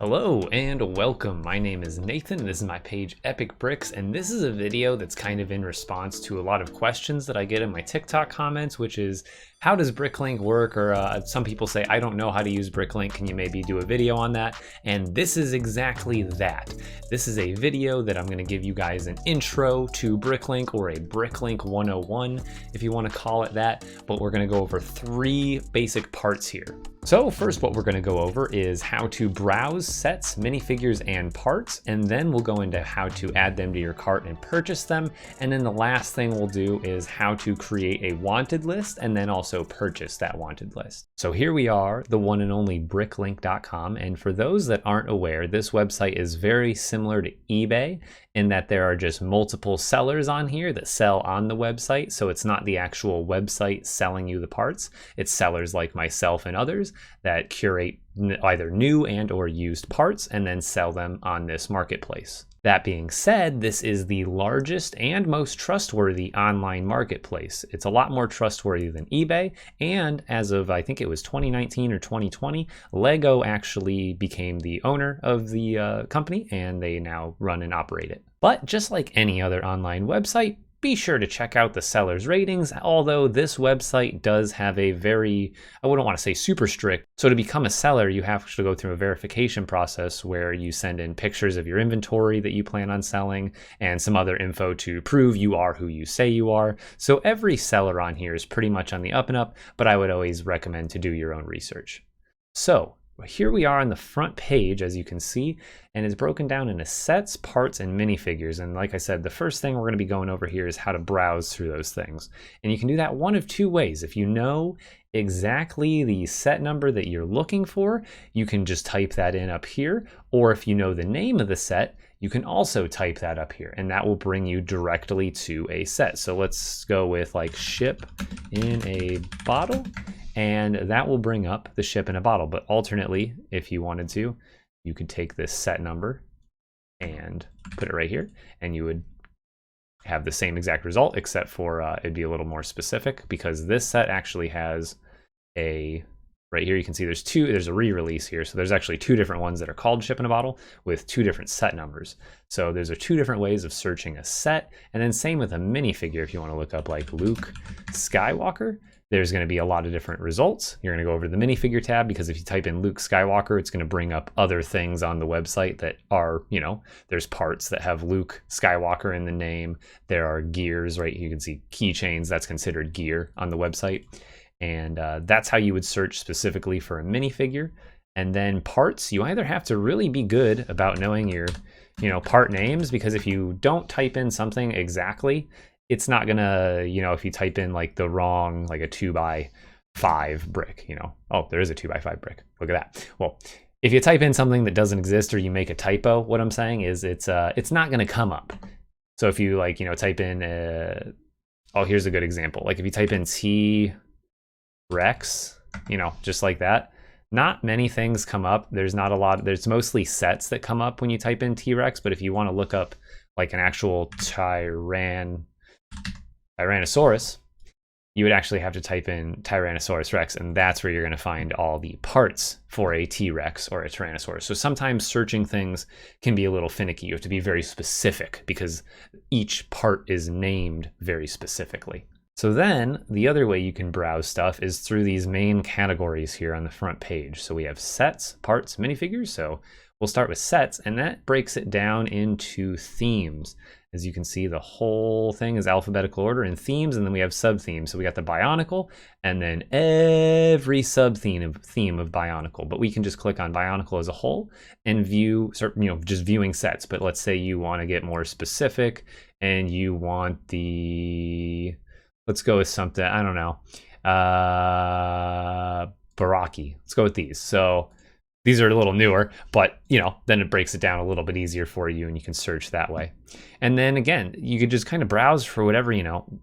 Hello and welcome. My name is Nathan. This is my page EpikBricks, and this is a video that's kind of in response to a lot of questions that I get in my TikTok comments, which is, how does BrickLink work? Or some people say, I don't know how to use BrickLink. Can you maybe do a video on that? And this is exactly that. This is a video that I'm going to give you guys an intro to BrickLink, or a BrickLink 101, if you want to call it that. But we're going to go over three basic parts here. So first, what we're going to go over is how to browse sets, minifigures, and parts, and then we'll go into how to add them to your cart and purchase them. And then the last thing we'll do is how to create a wanted list and then also purchase that wanted list. So here we are, the one and only BrickLink.com. And for those that aren't aware, this website is very similar to eBay in that there are just multiple sellers on here that sell on the website. So it's not the actual website selling you the parts. It's sellers like myself and others that curate either new and or used parts and then sell them on this marketplace. That being said, this is the largest and most trustworthy online marketplace. It's a lot more trustworthy than eBay, and as of I think it was 2019 or 2020, Lego actually became the owner of the company, and they now run and operate it. But just like any other online website, be sure to check out the seller's ratings, although this website does have a very, I wouldn't want to say super strict. So to become a seller, you have to go through a verification process where you send in pictures of your inventory that you plan on selling and some other info to prove you are who you say you are. So every seller on here is pretty much on the up and up, but I would always recommend to do your own research. So here we are on the front page, as you can see, and it's broken down into sets, parts, and minifigures. And like I said, the first thing we're going to be going over here is how to browse through those things. And you can do that one of two ways. If you know exactly the set number that you're looking for, you can just type that in up here. Or if you know the name of the set, you can also type that up here, and that will bring you directly to a set. So let's go with like ship in a bottle. And that will bring up the ship in a bottle. But alternately, if you wanted to, you could take this set number and put it right here, and you would have the same exact result, except for it'd be a little more specific, because this set actually has a, right here you can see there's a re-release here. So there's actually two different ones that are called ship in a bottle with two different set numbers. So those are two different ways of searching a set. And then same with a minifigure. If you want to look up like Luke Skywalker, there's going to be a lot of different results. You're going to go over to the minifigure tab, because if you type in Luke Skywalker, it's going to bring up other things on the website that are, there's parts that have Luke Skywalker in the name. There are gears, right? You can see keychains, that's considered gear on the website. And that's how you would search specifically for a minifigure. And then parts, you either have to really be good about knowing your, part names, because if you don't type in something exactly, it's not gonna, if you type in like the wrong, like a 2x5 brick, oh, there is a 2x5 brick. Look at that. Well, if you type in something that doesn't exist, or you make a typo, what I'm saying is it's not gonna come up. So if you type in, oh, here's a good example. Like if you type in T-Rex, just like that, not many things come up. There's not a lot. There's mostly sets that come up when you type in T-Rex. But if you want to look up like an actual Tyrannosaurus, you would actually have to type in Tyrannosaurus Rex, and that's where you're going to find all the parts for a T-Rex or a Tyrannosaurus. So sometimes searching things can be a little finicky. You have to be very specific, because each part is named very specifically. So then the other way you can browse stuff is through these main categories here on the front page. So we have sets, parts, minifigures. So we'll start with sets, and that breaks it down into themes. As you can see, the whole thing is alphabetical order in themes, and then we have sub-themes. So we got the Bionicle, and then every sub-theme of Bionicle. But we can just click on Bionicle as a whole and view, just viewing sets. But let's say you want to get more specific, and you want the, let's go with something, I don't know, Baraki. Let's go with these. So these are a little newer, but then it breaks it down a little bit easier for you, and you can search that way. And then again, you could just kind of browse for whatever,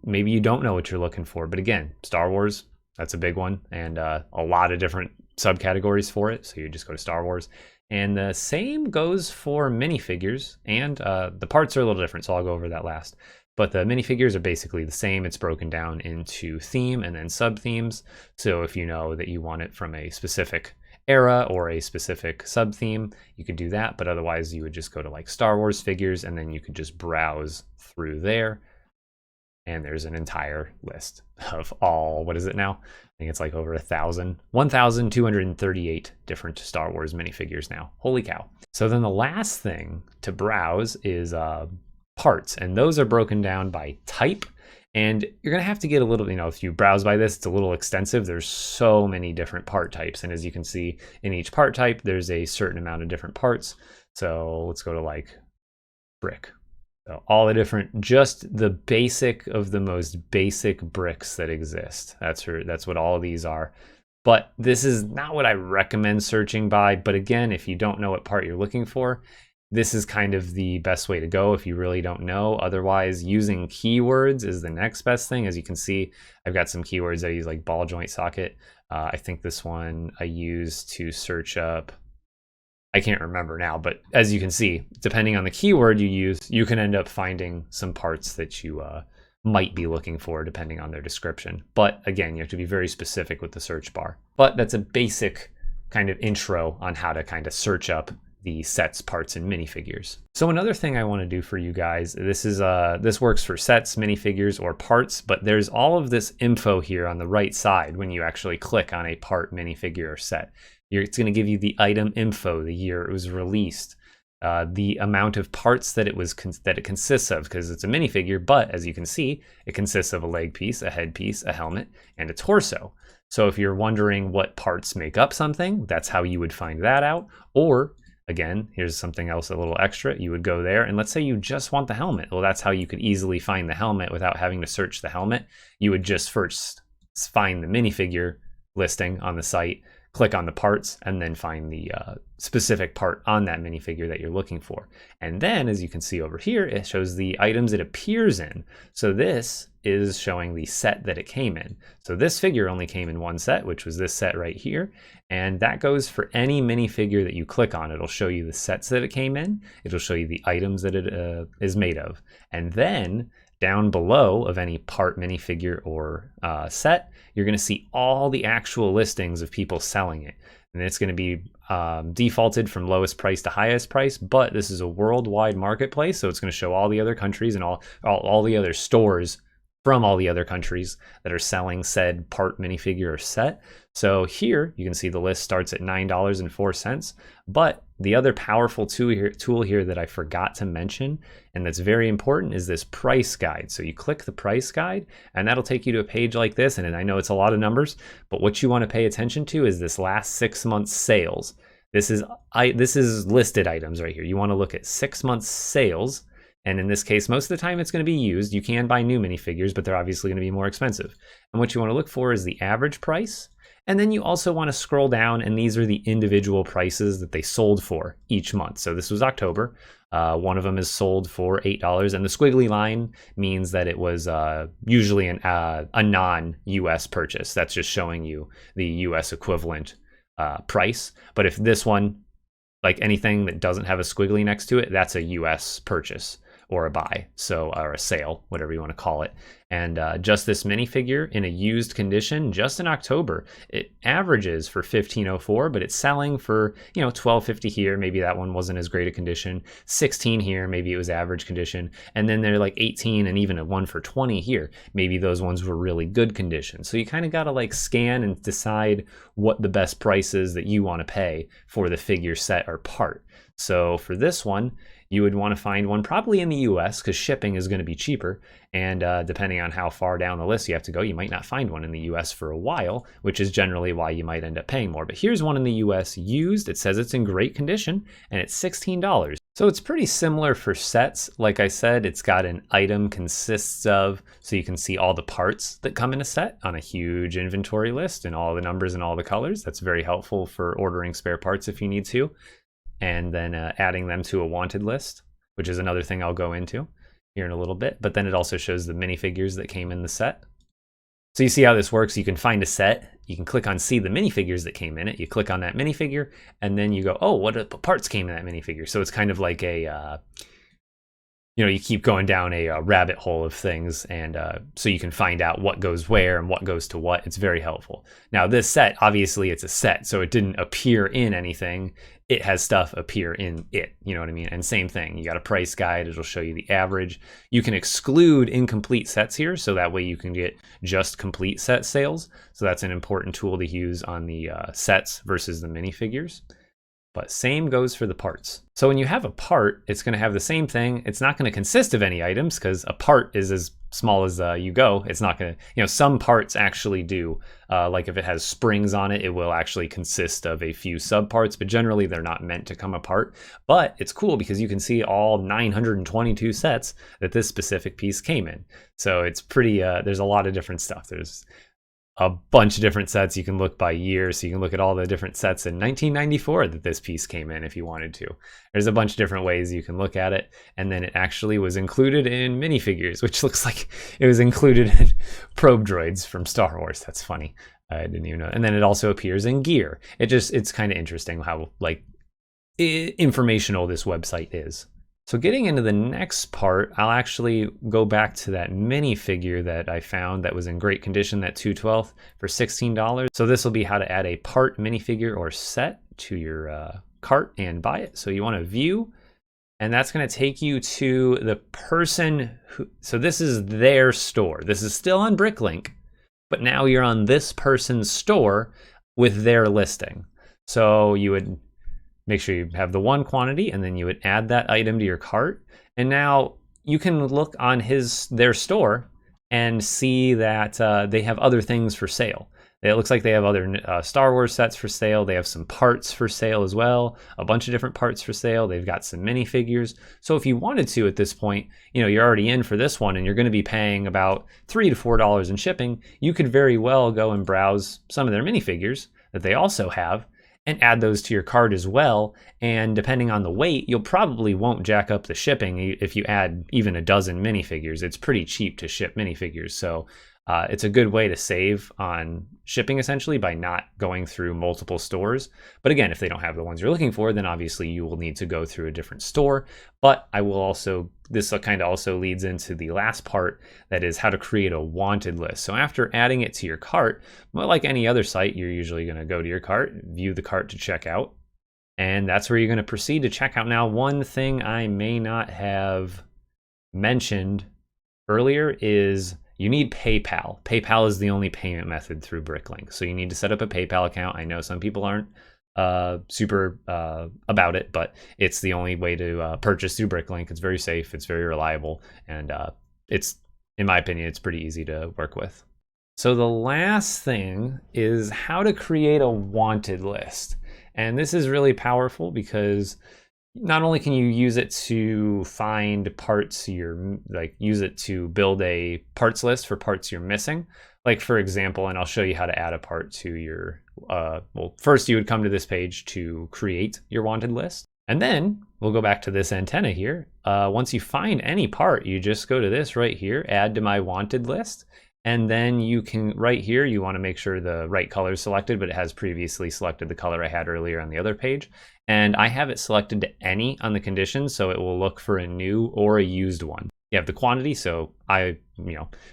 maybe you don't know what you're looking for. But again, Star Wars, that's a big one, and a lot of different subcategories for it. So you just go to Star Wars. And the same goes for minifigures, and the parts are a little different, so I'll go over that last. But the minifigures are basically the same. It's broken down into theme and then sub-themes. So if you know that you want it from a specific era or a specific sub theme, you could do that. But otherwise you would just go to like Star Wars figures, and then you could just browse through there. And there's an entire list of all, what is it now? I think it's like over 1,238 different Star Wars minifigures now. Holy cow. So then the last thing to browse is parts, and those are broken down by type. And you're gonna have to get a little, if you browse by this, it's a little extensive. There's so many different part types. And as you can see in each part type, there's a certain amount of different parts. So let's go to like brick. So all the different, just the basic of the most basic bricks that exist. That's what all of these are. But this is not what I recommend searching by. But again, if you don't know what part you're looking for, this is kind of the best way to go if you really don't know. Otherwise, using keywords is the next best thing. As you can see, I've got some keywords I use, like ball joint socket. I think this one I use to search up, I can't remember now, but as you can see, depending on the keyword you use, you can end up finding some parts that you might be looking for depending on their description. But again, you have to be very specific with the search bar. But that's a basic kind of intro on how to kind of search up the sets, parts, and minifigures. So another thing I want to do for you guys, this works for sets, minifigures, or parts, but there's all of this info here on the right side when you actually click on a part, minifigure, or set. It's going to give you the item info, the year it was released, the amount of parts that it consists of, because it's a minifigure, but as you can see, it consists of a leg piece, a head piece, a helmet, and a torso. So if you're wondering what parts make up something, that's how you would find that out. Or again, here's something else, a little extra. You would go there, and let's say you just want the helmet. Well, that's how you could easily find the helmet without having to search the helmet. You would just first find the minifigure listing on the site, click on the parts, and then find the specific part on that minifigure that you're looking for. And then, as you can see over here, it shows the items it appears in. So this is showing the set that it came in. So this figure only came in one set, which was this set right here. And that goes for any minifigure that you click on. It'll show you the sets that it came in. It'll show you the items that it is made of. And then down below of any part, minifigure, or set, you're going to see all the actual listings of people selling it. And it's going to be defaulted from lowest price to highest price, but this is a worldwide marketplace, so it's going to show all the other countries and all the other stores from all the other countries that are selling said part, minifigure, or set. So here you can see the list starts at $9.04. But the other powerful tool here that I forgot to mention, and that's very important, is this price guide. So you click the price guide, and that'll take you to a page like this. And I know it's a lot of numbers, but what you want to pay attention to is this last 6 months sales. This is listed items right here. You want to look at 6 months sales. And in this case, most of the time it's going to be used. You can buy new minifigures, but they're obviously going to be more expensive. And what you want to look for is the average price. And then you also want to scroll down, and these are the individual prices that they sold for each month. So this was October. One of them is sold for $8, and the squiggly line means that it was usually a non-US purchase. That's just showing you the US equivalent price. But if this one, like anything that doesn't have a squiggly next to it, that's a US purchase or a buy, or a sale, whatever you want to call it. And just this minifigure in a used condition, just in October, it averages for $15.04, but it's selling for $12.50 here. Maybe that one wasn't as great a condition. $16 here, maybe it was average condition, and then they're like $18 and even a one for $20 here. Maybe those ones were really good condition. So you kind of got to like scan and decide what the best price is that you want to pay for the figure, set, or part. So for this one, you would want to find one probably in the US because shipping is going to be cheaper. And depending on how far down the list you have to go, you might not find one in the US for a while, which is generally why you might end up paying more. But here's one in the US used. It says it's in great condition and it's $16. So it's pretty similar for sets. Like I said, it's got an item consists of, so you can see all the parts that come in a set on a huge inventory list and all the numbers and all the colors. That's very helpful for ordering spare parts if you need to. And then adding them to a wanted list, which is another thing I'll go into here in a little bit. But then it also shows the minifigures that came in the set. So you see how this works. You can find a set. You can click on see the minifigures that came in it. You click on that minifigure, and then you go, oh, what parts came in that minifigure? So it's kind of like a you keep going down a rabbit hole of things, and so you can find out what goes where and what goes to what. It's very helpful. Now this set, obviously it's a set, so it didn't appear in anything. It has stuff appear in it, you know what I mean? And same thing, you got a price guide, it'll show you the average. You can exclude incomplete sets here, so that way you can get just complete set sales. So that's an important tool to use on the sets versus the minifigures. But same goes for the parts. So when you have a part, it's going to have the same thing. It's not going to consist of any items because a part is as small as you go. It's not going to, some parts actually do. Like if it has springs on it, it will actually consist of a few subparts, but generally they're not meant to come apart. But it's cool because you can see all 922 sets that this specific piece came in. So it's pretty, there's a lot of different stuff. There's a bunch of different sets. You can look by year, so you can look at all the different sets in 1994 that this piece came in if you wanted to. There's a bunch of different ways you can look at it, and then it actually was included in minifigures, which looks like it was included in probe droids from Star Wars. That's funny. I didn't even know. And then it also appears in gear. It's kind of interesting how informational this website is. So getting into the next part, I'll actually go back to that minifigure that I found that was in great condition, that 2/12 for $16. So this will be how to add a part minifigure or set to your cart and buy it. So you want to view, and that's going to take you to the person who, so this is their store. This is still on BrickLink, but now you're on this person's store with their listing. So you would make sure you have the one quantity, and then you would add that item to your cart. And now you can look on their store and see that they have other things for sale. It looks like they have other Star Wars sets for sale. They have some parts for sale as well, a bunch of different parts for sale. They've got some minifigures. So if you wanted to at this point, you're already in for this one and you're going to be paying about $3 to $4 in shipping. You could very well go and browse some of their minifigures that they also have and add those to your cart as well. And depending on the weight, you'll probably won't jack up the shipping if you add even a dozen minifigures. It's pretty cheap to ship minifigures. So it's a good way to save on shipping essentially by not going through multiple stores. But again, if they don't have the ones you're looking for, then obviously you will need to go through a different store. But this kind of also leads into the last part, that is how to create a wanted list. So after adding it to your cart, well, like any other site, you're usually going to go to your cart, view the cart to check out, and that's where you're going to proceed to check out. Now, one thing I may not have mentioned earlier is you need PayPal. PayPal is the only payment method through BrickLink. So you need to set up a PayPal account. I know some people aren't super about it, but it's the only way to purchase through BrickLink. It's very safe, it's very reliable, and it's, in my opinion, it's pretty easy to work with. So the last thing is how to create a wanted list. And this is really powerful because not only can you use it to find parts use it to build a parts list for parts you're missing. Like for example, and I'll show you how to add a part to your, well, first you would come to this page to create your wanted list. And then we'll go back to this antenna here. Once you find any part, you just go to this right here, add to my wanted list. And then you can, right here, you want to make sure the right color is selected, but it has previously selected the color I had earlier on the other page. And I have it selected to any on the conditions, so it will look for a new or a used one. You have the quantity, so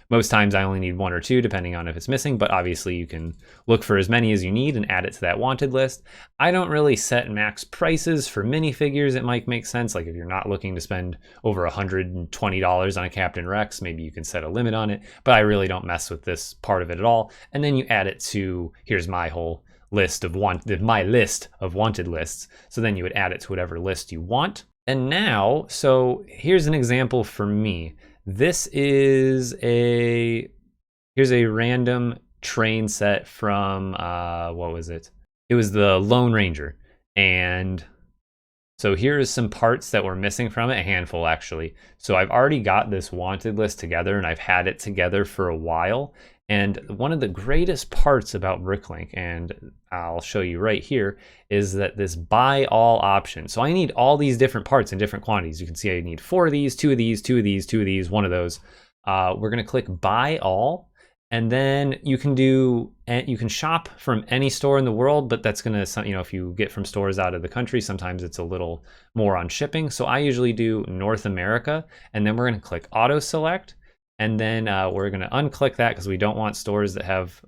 most times I only need one or two depending on if it's missing, but obviously you can look for as many as you need and add it to that wanted list. I don't really set max prices for minifigures. It might make sense, like if you're not looking to spend over $120 on a Captain Rex, maybe you can set a limit on it, but I really don't mess with this part of it at all. And then you add it to, here's my whole list of my list of wanted lists. So then you would add it to whatever list you want. And now, so here's an example for me. This is here's a random train set from, what was it? It was the Lone Ranger. And so here's some parts that were missing from it, a handful actually. So I've already got this wanted list together and I've had it together for a while. And one of the greatest parts about BrickLink, and I'll show you right here, is that this buy all option. So I need all these different parts in different quantities. You can see I need 4 of these, 2 of these, 2 of these, 2 of these, 1 of those. We're going to click buy all, And then you can shop from any store in the world, but that's gonna, if you get from stores out of the country, sometimes it's a little more on shipping. So I usually do North America, and then we're gonna click auto select, and then we're gonna unclick that because we don't want stores that have,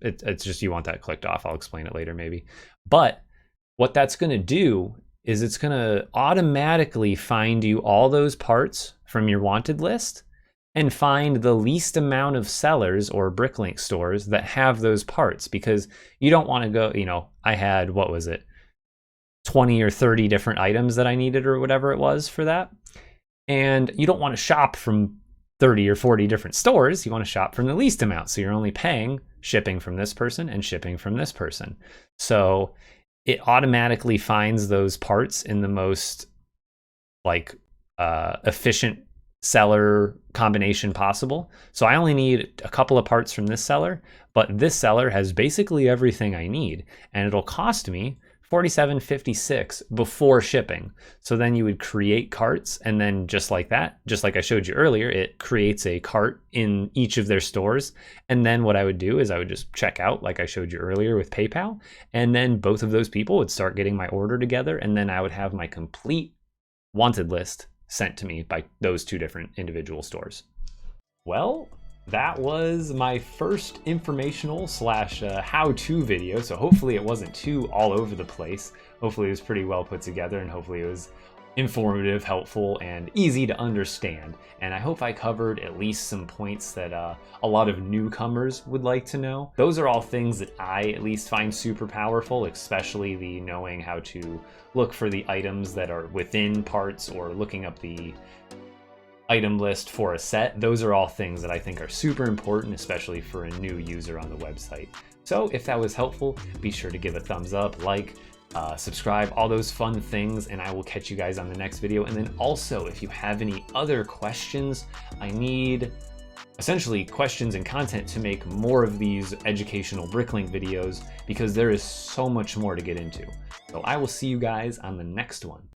it's just you want that clicked off. I'll explain it later maybe. But what that's gonna do is it's gonna automatically find you all those parts from your wanted list and find the least amount of sellers or BrickLink stores that have those parts, because you don't want to go, I had, what was it, 20 or 30 different items that I needed or whatever it was for that. And you don't want to shop from 30 or 40 different stores. You want to shop from the least amount. So you're only paying shipping from this person and shipping from this person. So it automatically finds those parts in the most efficient seller combination possible. So I only need a couple of parts from this seller, but this seller has basically everything I need, and it'll cost me $47.56 before shipping. So then you would create carts, and then just like that, just like I showed you earlier, it creates a cart in each of their stores. And then what I would do is I would just check out like I showed you earlier with PayPal, and then both of those people would start getting my order together, and then I would have my complete wanted list sent to me by those two different individual stores. Well, that was my first informational slash how-to video, so hopefully it wasn't too all over the place. Hopefully it was pretty well put together, and hopefully it was informative, helpful, and easy to understand. And I hope I covered at least some points that a lot of newcomers would like to know. Those are all things that I at least find super powerful, especially the knowing how to look for the items that are within parts or looking up the item list for a set. Those are all things that I think are super important, especially for a new user on the website. So if that was helpful, be sure to give a thumbs up, like, subscribe, all those fun things, and I will catch you guys on the next video. And then also, if you have any other questions, I need essentially questions and content to make more of these educational BrickLink videos, because there is so much more to get into. So I will see you guys on the next one.